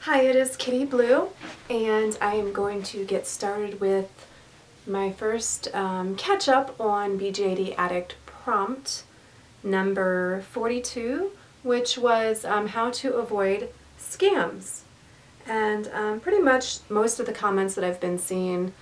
Hi, it is Kitty Blue, and I am going to get started with my first catch up on BJD Addict prompt number 42, which was how to avoid scams. And pretty much most of the comments that I've been seeing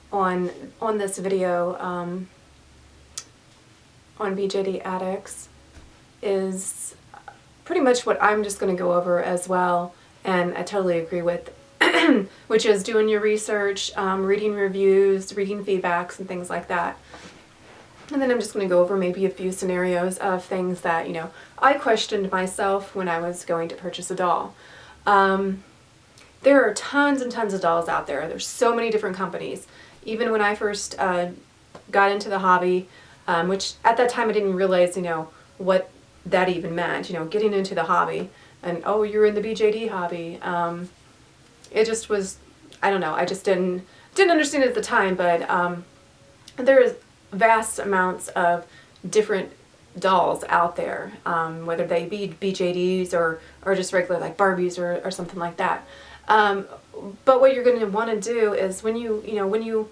on this video on BJD Addicts is pretty much what I'm just going to go over as well. And I totally agree with, which is doing your research, reading reviews, reading feedbacks, and things like that. And then I'm just going to go over maybe a few scenarios of things that, I questioned myself when I was going to purchase a doll. There are tons and tons of dolls out there. There's so many different companies. Even when I first got into the hobby, which at that time I didn't realize, what that even meant, getting into the hobby. And, oh, you're in the BJD hobby. It just was, I don't know, I just didn't understand it at the time, but there's vast amounts of different dolls out there, whether they be BJDs or just regular like Barbies or something like that. But what you're going to want to do is when you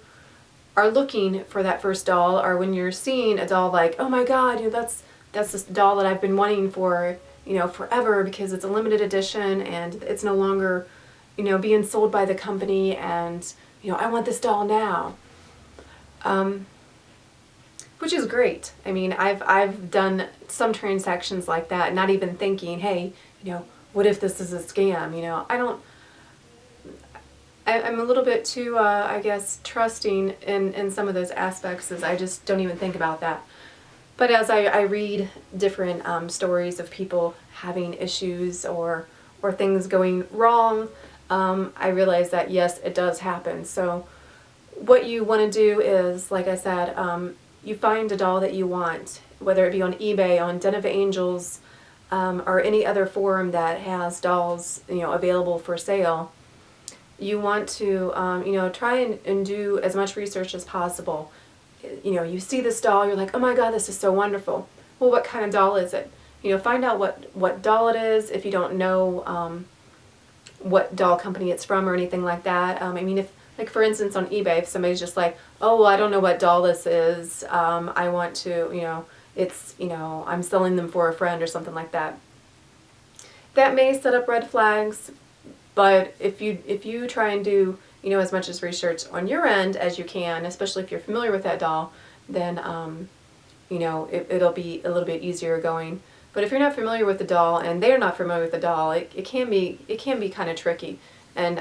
are looking for that first doll, or when you're seeing a doll like, oh my God, that's this doll that I've been wanting for forever because it's a limited edition and it's no longer, being sold by the company, and, I want this doll now. Which is great. I mean, I've done some transactions like that, not even thinking, hey, what if this is a scam? I'm a little bit too, I guess, trusting in some of those aspects, as I just don't even think about that. But as I read different stories of people having issues or things going wrong, I realize that yes, it does happen. So what you want to do is, like I said, you find a doll that you want, whether it be on eBay, on Den of Angels, or any other forum that has dolls, available for sale. You want to, try and do as much research as possible. You see this doll, you're like, oh my God, this is so wonderful. Well, what kind of doll is it? Find out what doll it is if you don't know what doll company it's from or anything like that. I mean, if, like for instance, on eBay, if somebody's just like, oh, well, I don't know what doll this is, I want to, it's, I'm selling them for a friend or something like that. That may set up red flags, but if you try and do as much as research on your end as you can, especially if you're familiar with that doll, then it'll be a little bit easier going. But if you're not familiar with the doll and they're not familiar with the doll, it can be kind of tricky. And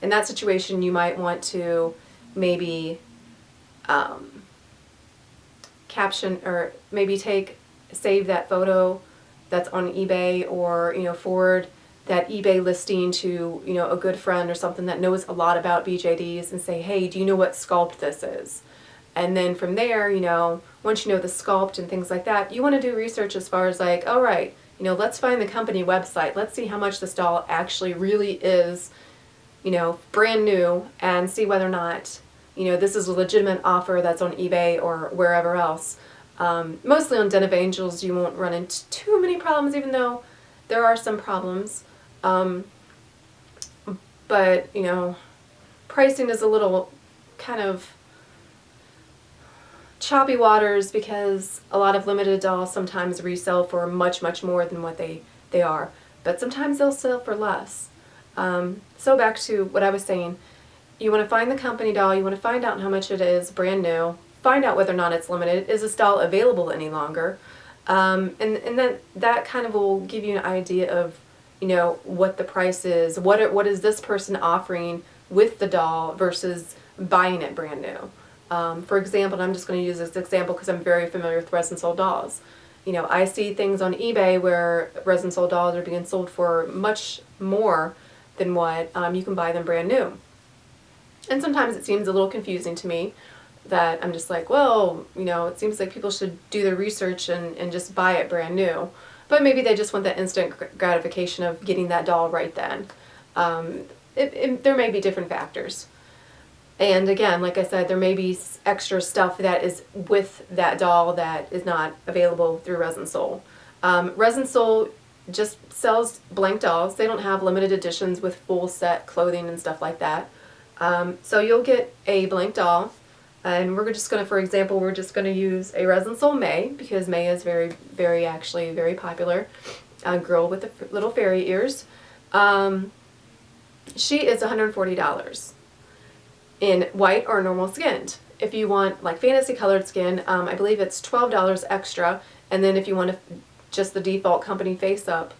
in that situation, you might want to maybe caption, or maybe save that photo that's on eBay, or forward that eBay listing to, a good friend or something that knows a lot about BJDs, and say, hey, do you know what sculpt this is? And then from there, once you know the sculpt and things like that, you want to do research as far as like, all right, let's find the company website. Let's see how much this doll actually really is, brand new, and see whether or not, this is a legitimate offer that's on eBay or wherever else. Mostly on Den of Angels, you won't run into too many problems, even though there are some problems. But, pricing is a little kind of choppy waters, because a lot of limited dolls sometimes resell for much, much more than what they are. But sometimes they'll sell for less. So back to what I was saying. You want to find the company doll, you want to find out how much it is brand new, find out whether or not it's limited, is this doll available any longer, and then that kind of will give you an idea of what the price is, what is this person offering with the doll versus buying it brand new. For example, and I'm just going to use this example because I'm very familiar with resin sold dolls. I see things on eBay where resin sold dolls are being sold for much more than what you can buy them brand new. And sometimes it seems a little confusing to me, that I'm just like, well, it seems like people should do their research and just buy it brand new. But maybe they just want that instant gratification of getting that doll right then. There may be different factors. And again, like I said, there may be extra stuff that is with that doll that is not available through Resin Soul. Resin Soul just sells blank dolls. They don't have limited editions with full set clothing and stuff like that. So you'll get a blank doll, and we're just going to, for example, we're just going to use a Resin Soul May, because May is actually very popular. A girl with the little fairy ears. She is $140 in white or normal skinned. If you want like fantasy colored skin, I believe it's $12 extra, and then if you want just the default company face up,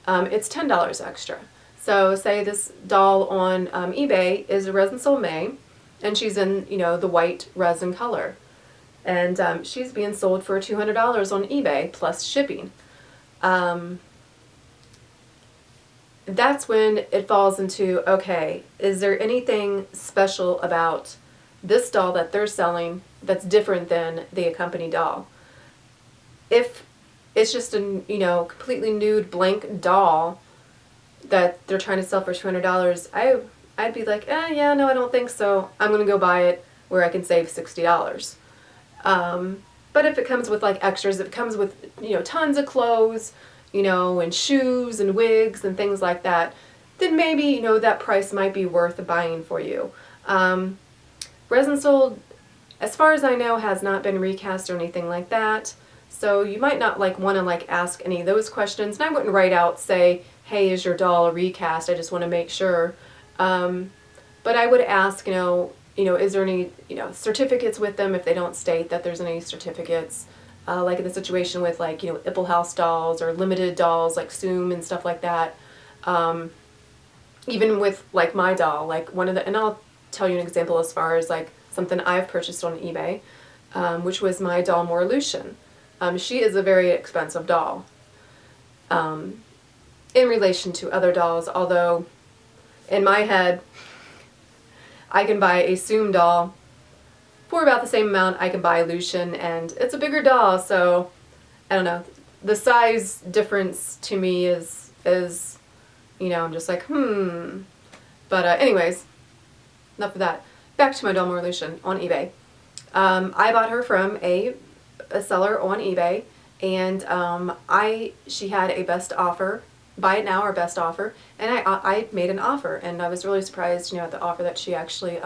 it's $10 extra. So say this doll on eBay is a Resin Soul May, and she's in, you know, the white resin color, and she's being sold for $200 on eBay plus shipping. That's when it falls into, okay, is there anything special about this doll that they're selling that's different than the accompanied doll? If it's just a, you know, completely nude blank doll that they're trying to sell for $200, I'd be like, yeah, no, I don't think so. I'm gonna go buy it where I can save $60. But if it comes with like extras, if it comes with, you know, tons of clothes, you know, and shoes and wigs and things like that, then maybe, you know, that price might be worth buying for you. Resin Soul, as far as I know, has not been recast or anything like that, so you might not like want to like ask any of those questions, and I wouldn't write out, say, hey, is your doll a recast? I just want to make sure. But I would ask, you know, is there any, you know, certificates with them if they don't state that there's any certificates. Like in the situation with like, you know, Ipple House dolls or limited dolls like Zoom and stuff like that. Even with like my doll, like one of the, and I'll tell you an example as far as like something I've purchased on eBay, which was my doll More Lucian. She is a very expensive doll in relation to other dolls, although in my head I can buy a Zoom doll for about the same amount I can buy Lucian, and it's a bigger doll, so I don't know. The size difference to me is you know, I'm just like, But anyways, enough of that. Back to my doll More Lucian on eBay. I bought her from a seller on eBay, and she had a best offer, buy it now or best offer, and I made an offer, and I was really surprised, you know, at the offer that she actually,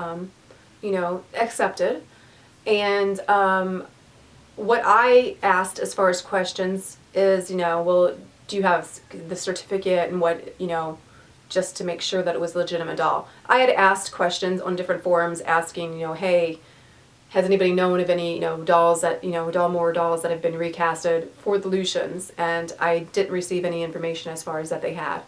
you know, accepted. And what I asked as far as questions is, you know, well, do you have the certificate and what, you know, just to make sure that it was a legitimate doll. I had asked questions on different forums asking, you know, hey, has anybody known of any, you know, dolls that, you know, More dolls that have been recasted for the Lucians? And I didn't receive any information as far as that they had.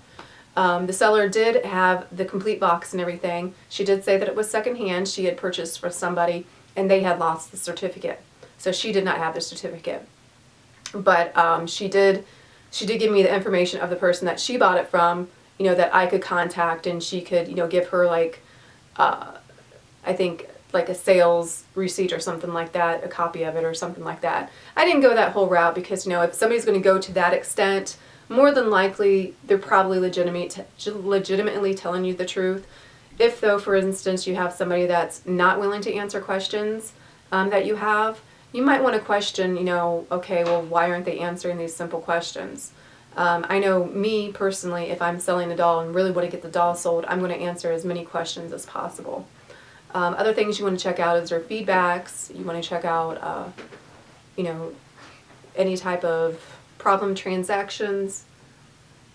The seller did have the complete box and everything. She did say that it was secondhand. She had purchased for somebody and they had lost the certificate. So she did not have the certificate. But she did give me the information of the person that she bought it from, you know, that I could contact, and she could, you know, give her like, I think like a sales receipt or something like that, a copy of it or something like that. I didn't go that whole route because, you know, if somebody's going to go to that extent, more than likely they're probably legitimately telling you the truth. If though, for instance, you have somebody that's not willing to answer questions that you have, you might want to question, you know, okay, well, why aren't they answering these simple questions? I know me personally, if I'm selling a doll and really want to get the doll sold, I'm going to answer as many questions as possible. Other things you want to check out is their feedbacks. You want to check out, you know, any type of problem transactions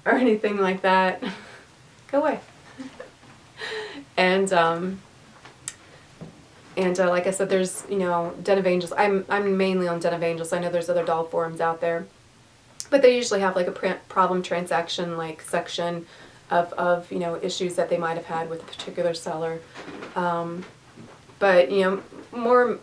or anything like that. Go away. And like I said, there's, you know, Den of Angels. I'm mainly on Den of Angels. I know there's other doll forums out there, but they usually have like a problem transaction like section of you know, issues that they might have had with a particular seller. But you know,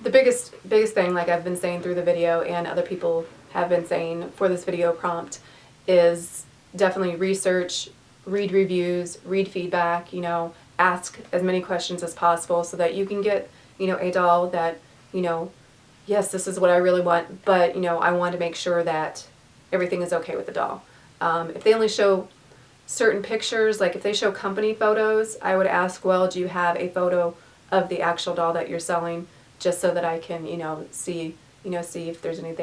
the biggest thing, like I've been saying through the video and other people have been saying for this video prompt, is definitely research, read reviews, read feedback, you know, ask as many questions as possible so that you can get, you know, a doll that, you know, yes, this is what I really want, but, you know, I want to make sure that everything is okay with the doll. If they only show certain pictures, like if they show company photos, I would ask, well, do you have a photo of the actual doll that you're selling, just so that I can, you know, see if there's any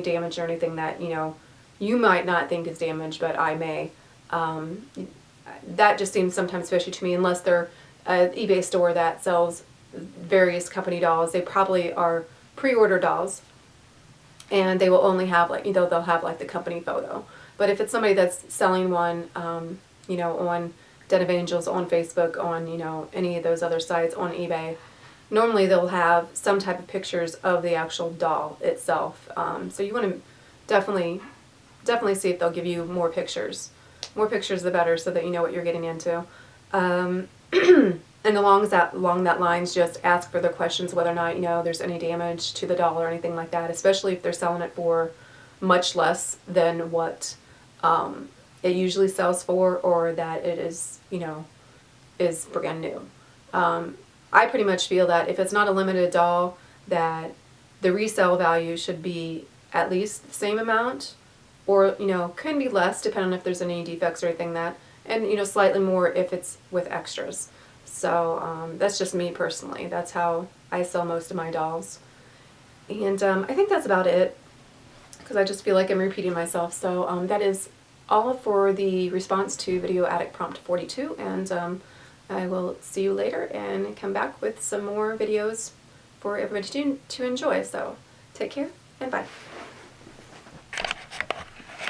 damage or anything that, you know, you might not think is damaged, but I may. That just seems sometimes fishy to me, unless they're an eBay store that sells various company dolls. They probably are pre-order dolls, and they will only have, like, they'll have like the company photo. But if it's somebody that's selling one, on Den of Angels, on Facebook, on, any of those other sites, on eBay, normally they'll have some type of pictures of the actual doll itself. So you want to definitely see if they'll give you more pictures. More pictures the better, so that you know what you're getting into. And along that lines, just ask further questions whether or not there's any damage to the doll or anything like that, especially if they're selling it for much less than what it usually sells for, or that it is is brand new. I pretty much feel that if it's not a limited doll, that the resale value should be at least the same amount, or can be less depending on if there's any defects or anything and slightly more if it's with extras. So that's just me personally. That's how I sell most of my dolls. And I think that's about it, because I just feel like I'm repeating myself. So that is all for the response to Video Addict Prompt 42, and I will see you later and come back with some more videos for everybody to enjoy. So take care and bye.